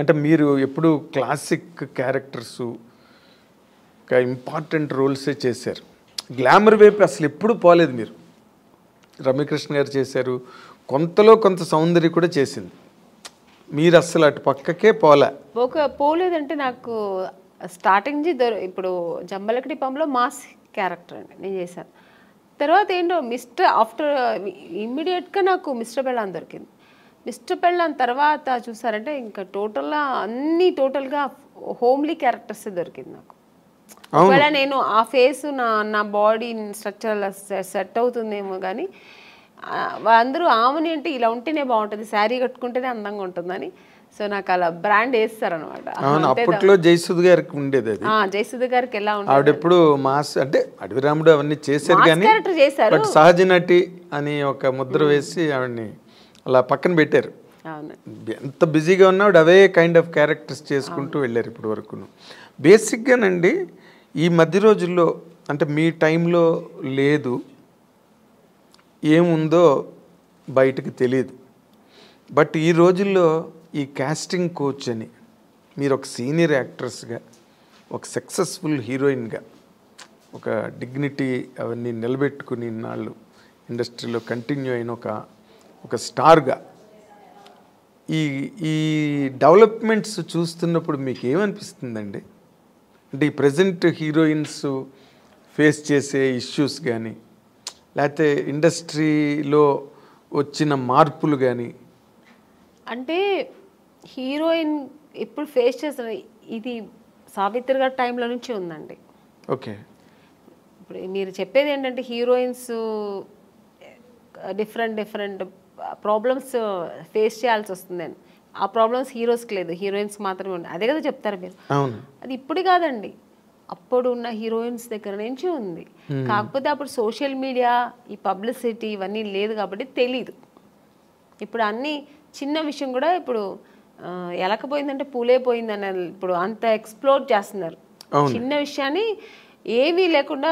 అంటే మీరు ఎప్పుడు క్లాసిక్ క్యారెక్టర్స్ ఒక ఇంపార్టెంట్ రోల్సే చేశారు, గ్లామర్ వైపు అసలు ఎప్పుడు పోలేదు మీరు. రమ్యకృష్ణ గారు చేశారు, కొంతలో కొంత సౌందర్య కూడా చేసింది, మీరు అసలు అటు పక్కకే పోలేదంటే నాకు స్టార్టింగ్ నుంచి ఇప్పుడు జంబలకడి పంలో మాస్ క్యారెక్టర్ అండి నేను చేశాను. తర్వాత ఏంటో ఆఫ్టర్ ఇమ్మీడియట్గా నాకు మిస్టర్ పెళ్ళాన్ దొరికింది. మిస్టర్ పెళ్ళాన్ తర్వాత చూసారంటే ఇంకా టోటల్గా హోమ్లీ క్యారెక్టర్స్ దొరికింది నాకు. ఒకవేళ నేను ఆ ఫేస్ నా బాడీ స్ట్రక్చర్ సెట్ అవుతుందేమో కానీ అందరూ ఆమెని అంటే ఇలా ఉంటేనే బాగుంటుంది, శారీ కట్టుకుంటేనే అందంగా ఉంటుందని, సో నాకు అలా బ్రాండ్ వేస్తారనమాట. అప్పట్లో జయసుధ గారికి ఉండేది అది. జయసుధ గారికి ఎలా ఉంటుంది, ఆవిడ ఎప్పుడు మాస్ అంటే అడవి రాముడు అవన్నీ చేశారు కానీ బట్ సహజ నటి అని ఒక ముద్ర వేసి ఆవిడని అలా పక్కన పెట్టారు. ఎంత బిజీగా ఉన్నా ఆవిడ అవే కైండ్ ఆఫ్ క్యారెక్టర్స్ చేసుకుంటూ వెళ్ళారు ఇప్పటి వరకును. బేసిక్గానండి ఈ మధ్య రోజుల్లో అంటే మీ టైంలో లేదు, ఏముందో బయటకు తెలియదు, బట్ ఈ రోజుల్లో ఈ కాస్టింగ్ కోచ్ అని మీరు ఒక సీనియర్ యాక్ట్రెస్గా, ఒక సక్సెస్ఫుల్ హీరోయిన్గా, ఒక డిగ్నిటీ అవన్నీ నిలబెట్టుకుని ఇన్నాళ్ళు ఇండస్ట్రీలో కంటిన్యూ అయిన ఒక స్టార్గా ఈ ఈ డెవలప్మెంట్స్ చూస్తున్నప్పుడు మీకు ఏమనిపిస్తుందండి? అంటే ఈ ప్రజెంట్ హీరోయిన్స్ ఫేస్ చేసే ఇష్యూస్ కానీ, లేకపోతే ఇండస్ట్రీలో వచ్చిన మార్పులు కానీ. అంటే హీరోయిన్ ఇప్పుడు ఫేస్ చేస్తున్న ఇది సావిత్రి గారి టైంలో నుంచి ఉందండి. ఓకే, ఇప్పుడు మీరు చెప్పేది ఏంటంటే హీరోయిన్స్ డిఫరెంట్ ప్రాబ్లమ్స్ ఫేస్ చేయాల్సి వస్తుందని. ఆ ప్రాబ్లమ్స్ హీరోస్కి లేదు, హీరోయిన్స్కి మాత్రమే ఉంది, అదే కదా చెప్తారు మీరు. అది ఇప్పుడు కాదండి, అప్పుడు ఉన్న హీరోయిన్స్ దగ్గర నుంచి ఉంది. కాకపోతే అప్పుడు సోషల్ మీడియా, ఈ పబ్లిసిటీ ఇవన్నీ లేదు కాబట్టి తెలీదు. ఇప్పుడు అన్ని చిన్న విషయం కూడా ఇప్పుడు ఎలకపోయిందంటే పూలే పోయిందని ఇప్పుడు అంత ఎక్స్ప్లోర్ చేస్తున్నారు. చిన్న విషయాన్ని ఏమీ లేకుండా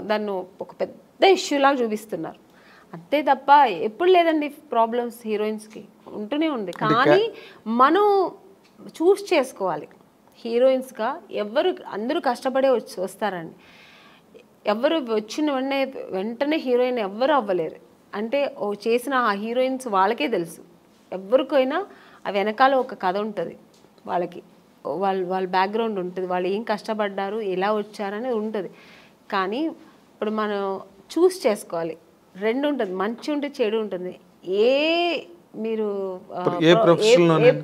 దాన్ని ఒక పెద్ద ఇష్యూలాగా చూపిస్తున్నారు, అంతే తప్ప ఎప్పుడు లేదండి ప్రాబ్లమ్స్ హీరోయిన్స్కి ఉంటూనే ఉంది. కానీ మనం చూస్ చేసుకోవాలి. హీరోయిన్స్గా అందరూ కష్టపడే వస్తారండి, ఎవరు వచ్చిన వెంటనే హీరోయిన్ ఎవ్వరు అవ్వలేరు. అంటే చేసిన ఆ హీరోయిన్స్ వాళ్ళకే తెలుసు, ఎవరికైనా ఆ వెనకాల ఒక కథ ఉంటుంది, వాళ్ళ బ్యాక్గ్రౌండ్ ఉంటుంది, వాళ్ళు ఏం కష్టపడ్డారు, ఎలా వచ్చారనేది ఉంటుంది. కానీ ఇప్పుడు మనం చూస్ చేసుకోవాలి, రెండు ఉంటుంది, మంచి ఉంటుంది, చెడు ఉంటుంది. మీరు ఏ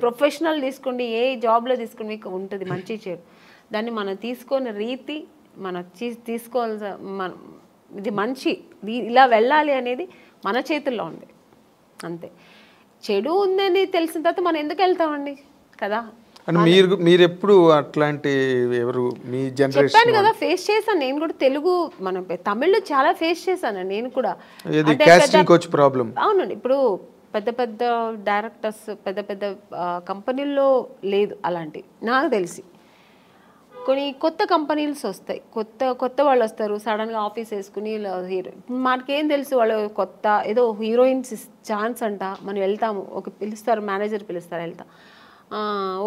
ప్రొఫెషనల్ తీసుకోండి, ఏ జాబ్లో తీసుకోండి, మీకు ఉంటుంది మంచి చెడు. దాన్ని మనం తీసుకునే రీతి, మనం తీసుకోవాల్సిన ఇది మంచి ఇలా వెళ్ళాలి అనేది మన చేతుల్లో ఉంది అంతే. చెడు ఉందని తెలిసిన తర్వాత మనం ఎందుకు వెళ్తామండి కదా. మీరు ఎప్పుడు అట్లాంటి ఎవరు మీ జనరేషన్ చెప్పాను కదా ఫేస్ చేశాను నేను కూడా. తెలుగు మనం తమిళ్లో చాలా ఫేస్ చేశాను నేను కూడా. అవునండి, ఇప్పుడు పెద్ద డైరెక్టర్స్ పెద్ద కంపెనీల్లో లేదు అలాంటి నాకు తెలిసి. కొన్ని కొత్త కంపెనీస్ వస్తాయి, కొత్త వాళ్ళు వస్తారు, సడన్గా ఆఫీస్ వేసుకుని హీరో, మనకేం తెలుసు వాళ్ళు కొత్త ఏదో హీరోయిన్స్ ఛాన్స్ అంట, మనం వెళ్తాము, పిలుస్తారు మేనేజర్ పిలుస్తారు, వెళ్తాం,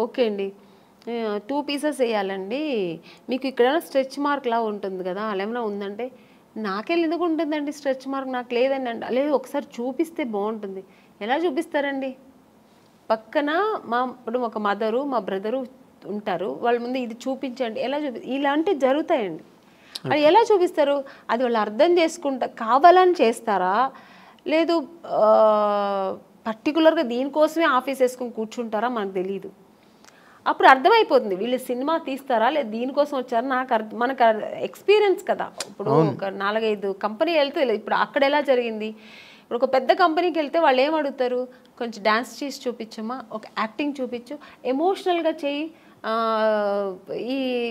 ఓకే అండి 2 pieces వేయాలండి, మీకు ఇక్కడ స్ట్రెచ్ మార్క్ లా ఉంటుంది కదా అలా ఏమైనా ఉందంటే, నాకెళ్ళి ఎందుకు ఉంటుందండి స్ట్రెచ్ మార్క్, నాకు లేదండి అంటే, లేదు ఒకసారి చూపిస్తే బాగుంటుంది. ఎలా చూపిస్తారండి? పక్కన ఇప్పుడు ఒక మదరు మా బ్రదరు ఉంటారు, వాళ్ళ ముందు ఇది చూపించండి, ఎలా ఇలాంటివి జరుగుతాయండి. అది ఎలా చూపిస్తారు? అది వాళ్ళు అర్థం చేసుకుంటా కావాలని చేస్తారా, లేదు పర్టికులర్గా దీనికోసమే ఆఫీస్ వేసుకొని కూర్చుంటారా మనకు తెలియదు. అప్పుడు అర్థమైపోతుంది వీళ్ళు సినిమా తీస్తారా లేదు దీనికోసం వచ్చారా. మనకు ఎక్స్పీరియన్స్ కదా. ఇప్పుడు ఒక 4-5 కంపెనీ వెళ్తే ఇప్పుడు అక్కడ ఎలా జరిగింది, ఇప్పుడు ఒక పెద్ద కంపెనీకి వెళ్తే వాళ్ళు ఏం అడుగుతారు, కొంచెం డ్యాన్స్ చేసి చూపించమ్మా, ఒక యాక్టింగ్ చూపించు, ఎమోషనల్గా చేయి,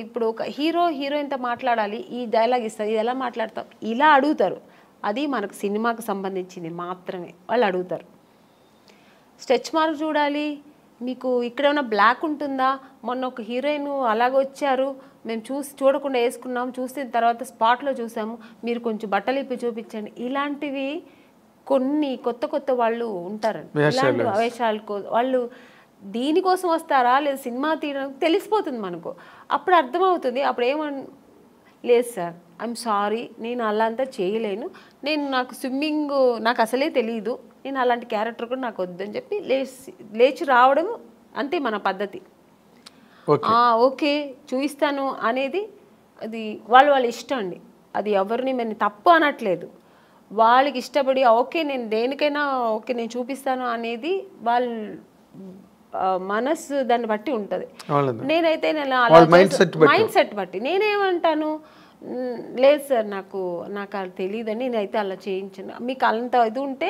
ఇప్పుడు ఒక హీరోయిన్తో మాట్లాడాలి, ఈ డైలాగ్ ఇస్తారు, ఇది ఎలా మాట్లాడతాం, ఇలా అడుగుతారు. అది మనకు సినిమాకు సంబంధించింది మాత్రమే వాళ్ళు అడుగుతారు. స్ట్రెచ్ మార్క్ చూడాలి, మీకు ఇక్కడ ఏమైనా బ్లాక్ ఉంటుందా, మొన్న ఒక హీరోయిన్ అలాగ వచ్చారు, మేము చూడకుండా వేసుకున్నాం, చూసిన తర్వాత స్పాట్లో చూసాము, మీరు కొంచెం బట్టలు ఇప్పి చూపించండి, ఇలాంటివి కొన్ని కొత్త వాళ్ళు ఉంటారండి. ఇలాంటి వేషాలకు వాళ్ళు దీనికోసం వస్తారా లేదా సినిమా తీయడం తెలిసిపోతుంది మనకు. అప్పుడు అర్థమవుతుంది. అప్పుడు లేదు సార్, ఐఎమ్ సారీ, నేను అలా అంతా చేయలేను, నాకు స్విమ్మింగ్ నాకు అసలే తెలియదు, నేను అలాంటి క్యారెక్టర్ కూడా నాకు వద్దని చెప్పి లేచి రావడం అంతే మన పద్ధతి. ఓకే చూపిస్తాను అనేది అది వాళ్ళ ఇష్టం అండి. అది ఎవరిని మేము తప్పు అనట్లేదు. వాళ్ళకి ఇష్టపడి ఓకే నేను దేనికైనా ఓకే నేను చూపిస్తాను అనేది వాళ్ళ మనసు దాన్ని బట్టి ఉంటుంది. నేనైతే మైండ్ సెట్ బట్టి నేనేమంటాను, లేదు సార్ నాకు అది తెలియదని నేనైతే అలా చేయించాను. మీకు అంత ఇది ఉంటే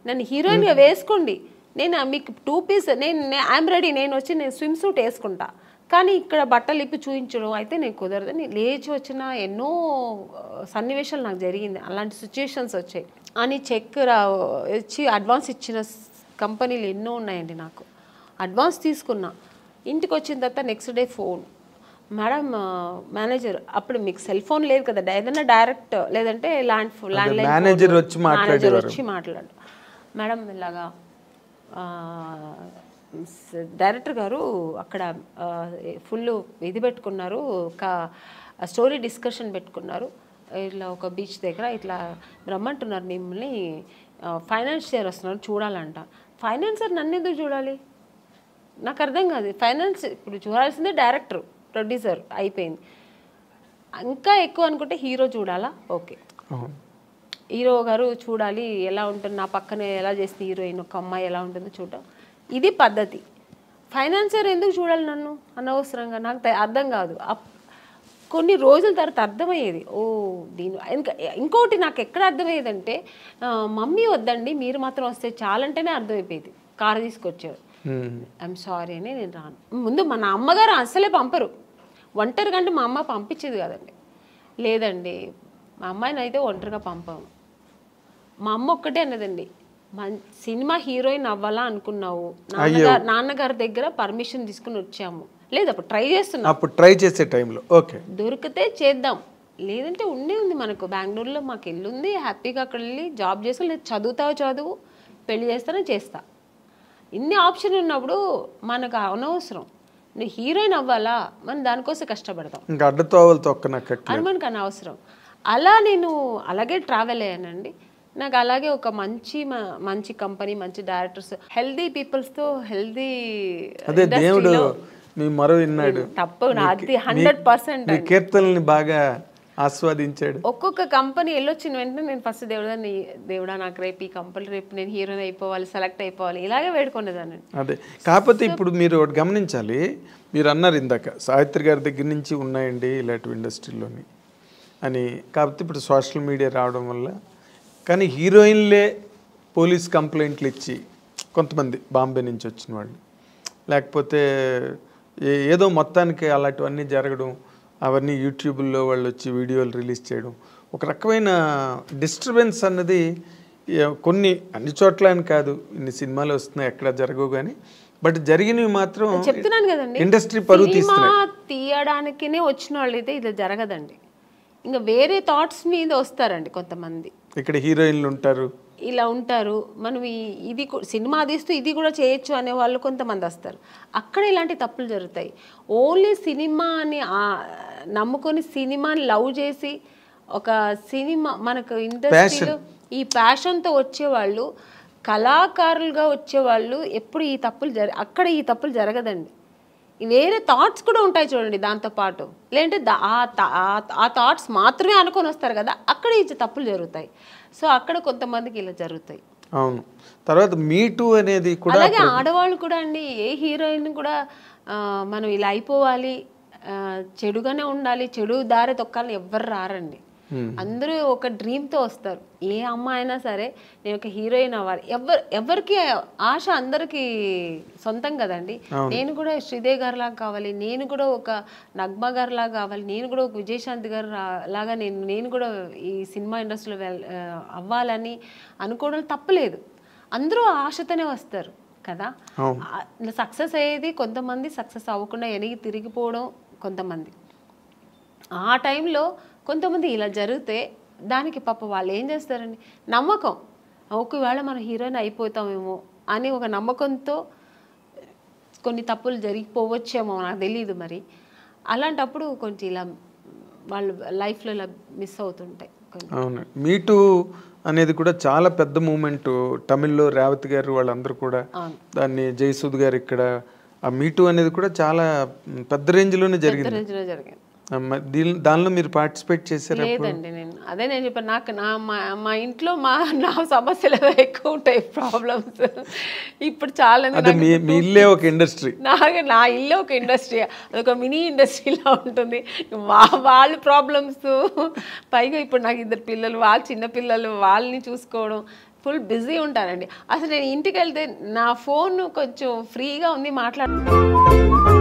నన్ను హీరోయిన్గా వేసుకోండి, నేను మీకు 2 పీస్ ఐఎమ్ రెడీ, నేను స్విమ్ సూట్ వేసుకుంటా, కానీ ఇక్కడ బట్టలు ఇప్పి చూపించడం అయితే నేను కుదరదని లేచి వచ్చిన ఎన్నో సన్నివేశాలు నాకు జరిగింది. అలాంటి సిచ్యుయేషన్స్ వచ్చాయి అని చెక్ ఇచ్చి అడ్వాన్స్ ఇచ్చిన కంపెనీలు ఎన్నో ఉన్నాయండి. నాకు అడ్వాన్స్ తీసుకున్నా, ఇంటికి వచ్చిన తర్వాత next day phone, madam manager, అప్పుడు మీకు సెల్ ఫోన్ లేదు కదా, ఏదైనా డైరెక్ట్ లేదంటే ల్యాండ్లైన్ మేనేజర్ వచ్చి మాట్లాడు, మేడం ఇలాగా డైరెక్టర్ గారు అక్కడ ఫుల్ ఇది పెట్టుకున్నారు, స్టోరీ డిస్కషన్ పెట్టుకున్నారు, ఇట్లా ఒక బీచ్ దగ్గర ఇట్లా రమ్మంటున్నారు మిమ్మల్ని, ఫైనాన్షియర్ వస్తున్నారు చూడాలంట. ఫైనాన్సర్ నన్ను ఎందుకు చూడాలి, నాకు అర్థం కాదు. ఫైనాన్స్ ఇప్పుడు చూడాల్సిందే డైరెక్టర్ ప్రొడ్యూసర్ అయిపోయింది. ఇంకా ఎక్కువ అనుకుంటే హీరో చూడాలా, ఓకే హీరో గారు చూడాలి ఎలా ఉంటుంది, నా పక్కన ఎలా చేస్తే హీరోయిన్ ఒక అమ్మాయి ఎలా ఉంటుందో చూడటం, ఇది పద్ధతి. ఫైనాన్సర్ ఎందుకు చూడాలి నన్ను అనవసరంగా, నాకు అర్థం కాదు. కొన్ని రోజుల తర్వాత అర్థమయ్యేది, ఓ దీని ఇంకోటి నాకు ఎక్కడ అర్థమయ్యేదంటే, మమ్మీ వద్దండి మీరు మాత్రం వస్తే చాలంటేనే అర్థమైపోయేది. కారు తీసుకొచ్చారు, ఐఎమ్ సారీ అని నేను రాను. ముందు మన అమ్మగారు అసలే పంపరు, ఒంటరిగా అంటే మా అమ్మ పంపించేది కదండి. లేదండి మా అమ్మాయిని అయితే ఒంటరిగా పంపాము. మా అమ్మ ఒక్కటే అన్నదండి, సినిమా హీరోయిన్ అవ్వాలా అనుకున్నావు, నాన్నగారి దగ్గర పర్మిషన్ తీసుకుని వచ్చాము, లేదు అప్పుడు ట్రై చేస్తున్నాం, అప్పుడు ట్రై చేసే టైంలో ఓకే దొరికితే చేద్దాం, లేదంటే ఉంది మనకు బెంగళూరులో మాకు ఇల్లు ఉంది, హ్యాపీగా అక్కడ వెళ్ళి జాబ్ చేసుకో, లేదు చదువు పెళ్లి చేస్తానో చేస్తా, ఇన్ని ఆప్షన్ ఉన్నప్పుడు మనకు అనవసరం. నువ్వు హీరోయిన్ అవ్వాలా, మనం దానికోసం కష్టపడతాం, అని మనకు అనవసరం. అలా నేను అలాగే ట్రావెల్ అయ్యానండి. నాకు అలాగే ఒక మంచి కంపెనీ, మంచి డైరెక్టర్స్, హెల్దీ పీపుల్స్తో హెల్దీ తప్పు నాది 100% కీర్తనల్ని బాగా ఆస్వాదించాడు. ఒక్కొక్క కంపెనీ వెళ్ళొచ్చిన వెంటనే నేను ఫస్ట్ దేవుడా నాకు రేపు ఈ కంపెనీ రేపు నేను హీరోయిన్ అయిపోవాలి, సెలెక్ట్ అయిపోవాలి, ఇలాగే వేడుకునేదాన్ని. అదే కాకపోతే ఇప్పుడు మీరు ఒకటి గమనించాలి, మీరు అన్నారు ఇందాక సావిత్రి గారి దగ్గర నుంచి ఉన్నాయండి ఇలాంటి ఇండస్ట్రీలోని అని. కాకపోతే ఇప్పుడు సోషల్ మీడియా రావడం వల్ల, కానీ హీరోయిన్లే పోలీస్ కంప్లైంట్లు ఇచ్చి కొంతమంది బాంబే నుంచి వచ్చిన వాళ్ళు, లేకపోతే ఏదో మొత్తానికి అలాంటివన్నీ జరగడం, అవన్నీ యూట్యూబ్లో వాళ్ళు వచ్చి వీడియోలు రిలీజ్ చేయడం, ఒక రకమైన డిస్టర్బెన్స్ అన్నది కొన్ని అన్ని చోట్ల అని కాదు, ఇన్ని సినిమాలు వస్తున్నాయి ఎక్కడ జరగవు కానీ, బట్ జరిగినవి మాత్రం చెప్తున్నాను కదండి, ఇండస్ట్రీ పరువు తీయడానికినే వచ్చిన వాళ్ళు అయితే ఇది జరగదండి. ఇంకా వేరే థాట్స్ మీద వస్తారండి కొంతమంది. ఇక్కడ హీరోయిన్లు ఉంటారు, ఇలా ఉంటారు, మనం ఇది సినిమా తీస్తూ ఇది కూడా చేయొచ్చు అనే వాళ్ళు కొంతమంది వస్తారు. అక్కడ ఇలాంటి తప్పులు జరుగుతాయి. ఓన్లీ సినిమాని నమ్ముకొని సినిమాని లవ్ చేసి ఒక సినిమా మనకు ఇండస్ట్రీలో ఈ ప్యాషన్తో వచ్చేవాళ్ళు, కళాకారులుగా వచ్చేవాళ్ళు ఎప్పుడు అక్కడ ఈ తప్పులు జరగదండి. వేరే థాట్స్ కూడా ఉంటాయి చూడండి దాంతోపాటు, లేదంటే ఆ థాట్స్ మాత్రమే అనుకొని వస్తారు కదా, అక్కడ ఈ తప్పులు జరుగుతాయి. సో అక్కడ కొంతమందికి ఇలా జరుగుతాయి. అవును. తర్వాత మీటూ అనేది కూడా అలాగే ఆడవాళ్ళు కూడా అండి, ఏ హీరోయిన్ కూడా మనం ఇలా అయిపోవాలి, చెడుగానే ఉండాలి, చెడు దారి తొక్కాలని ఎవ్వరు రారండి. అందరూ ఒక డ్రీమ్తో వస్తారు. ఏ అమ్మాయి అయినా సరే నేను ఒక హీరోయిన్ అవ్వాలి, ఎవరికి ఆశ అందరికి సొంతం కదండి. నేను కూడా శ్రీదేవి గారి లాగా కావాలి, నేను కూడా ఒక నగ్మా గారి లాగా కావాలి, నేను కూడా ఒక విజయశాంతి గారు లాగా నేను కూడా ఈ సినిమా ఇండస్ట్రీలో అవ్వాలని అనుకోవడం తప్పలేదు. అందరూ ఆశతోనే వస్తారు కదా. సక్సెస్ అయ్యేది కొంతమంది, సక్సెస్ అవ్వకుండా వెనక్కి తిరిగిపోవడం కొంతమంది. ఆ టైంలో కొంతమంది ఇలా జరిగితే దానికి పాప వాళ్ళు ఏం చేస్తారండి, నమ్మకం, ఒకవేళ మనం హీరోయిన్ అయిపోతామేమో అని ఒక నమ్మకంతో కొన్ని తప్పులు జరిగిపోవచ్చేమో నాకు తెలియదు మరి. అలాంటప్పుడు కొంచెం ఇలా వాళ్ళు లైఫ్లో ఇలా మిస్ అవుతుంటాయి. అవును, మీటూ అనేది కూడా చాలా పెద్ద మూమెంట్. తమిళ్లో రేవతి గారు వాళ్ళందరూ కూడా దాన్ని, జయసూద్ గారు ఇక్కడ, ఆ మీటూ అనేది కూడా చాలా పెద్ద రేంజ్లోనే జరిగింది. దానిలో మీరు పార్టిసిపేట్ చేశారు? లేదండి, నేను చెప్పాను, నాకు మా ఇంట్లో నా సమస్యలు ఎక్కువ ఉంటాయి, ప్రాబ్లమ్స్. ఇప్పుడు చాలా మీ ఇల్లే ఒక ఇండస్ట్రీ, నా ఇల్లే ఒక ఇండస్ట్రీ, అదొక మినీ ఇండస్ట్రీలా ఉంటుంది. వాళ్ళ ప్రాబ్లమ్స్, పైగా ఇప్పుడు నాకు 2 పిల్లలు, వాళ్ళు చిన్న పిల్లలు, వాళ్ళని చూసుకోవడం, ఫుల్ బిజీ ఉంటానండి. అసలు నేను ఇంటికి వెళ్తే నా ఫోన్ కొంచెం ఫ్రీగా ఉంది, మాట్లాడుతున్నాను.